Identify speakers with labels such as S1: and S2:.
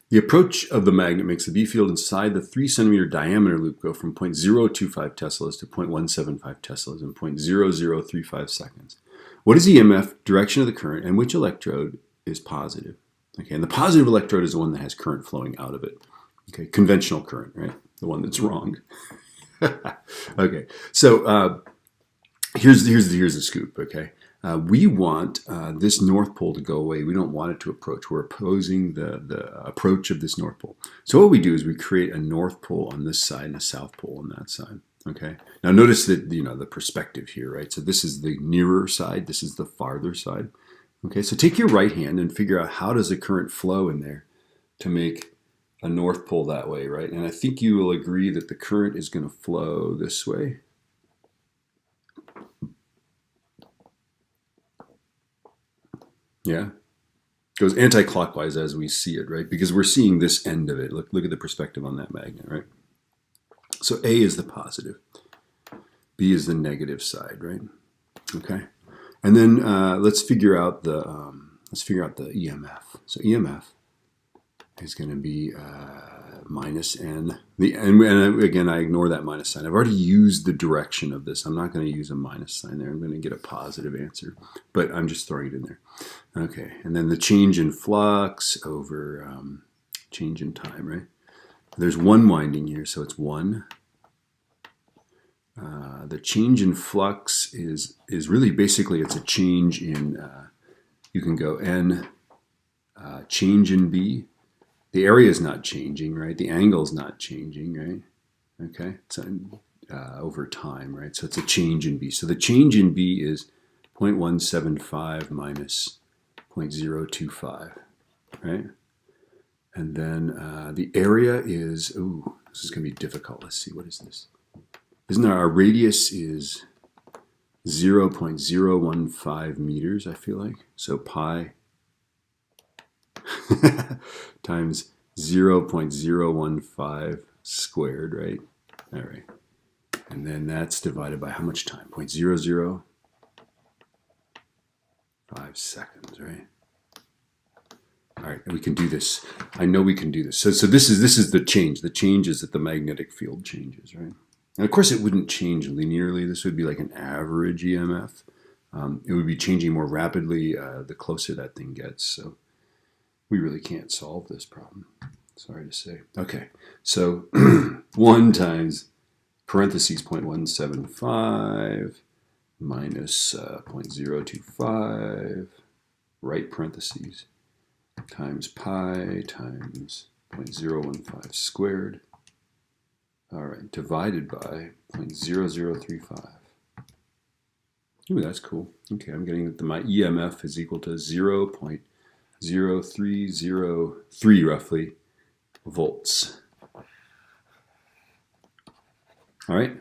S1: The approach of the magnet makes the B field inside the 3 centimeter diameter loop go from 0.025 teslas to 0.175 teslas in 0.0035 seconds. What is the EMF, direction of the current, and which electrode is positive? Okay, and the positive electrode is the one that has current flowing out of it. Okay, conventional current, right? The one that's wrong. Okay, so here's the scoop, okay? We want this North Pole to go away. We don't want it to approach. We're opposing the approach of this North Pole. So what we do is we create a North Pole on this side and a South Pole on that side. Okay. Now notice that, you know, the perspective here, right? So this is the nearer side. This is the farther side. Okay. So take your right hand and figure out how does the current flow in there to make a North Pole that way, right? And I think you will agree that the current is going to flow this way. Yeah. Goes anti-clockwise as we see it, right? Because we're seeing this end of it. Look at the perspective on that magnet, right? So A is the positive. B is the negative side, right? Okay. And then let's figure out the EMF. So EMF is going to be minus N. And again, I ignore that minus sign. I've already used the direction of this. I'm not going to use a minus sign there. I'm going to get a positive answer, but I'm just throwing it in there. Okay, and then the change in flux over change in time, right? There's one winding here, so it's 1. The change in flux is really basically it's a change in, you can go N, change in B. The area is not changing, right? The angle is not changing, right? Okay, so over time, right? So it's a change in B. So the change in B is 0.175 minus 0.025, right? And then the area is, ooh, this is going to be difficult. Let's see, what is this? Isn't our radius is 0.015 meters, I feel like. So pi times 0.015 squared, right? All right. And then that's divided by how much time? 0.005 seconds, right? All right, we can do this. I know we can do this. So this is the change. The change is that the magnetic field changes, right? And of course, it wouldn't change linearly. This would be like an average EMF. It would be changing more rapidly the closer that thing gets. So we really can't solve this problem. Sorry to say. Okay, so 1 times parentheses 0.175 minus 0.025, right parentheses, times pi times 0.015 squared. All right, divided by 0.0035. Ooh, that's cool. Okay, I'm getting that my EMF is equal to 0.0303 roughly volts. All right.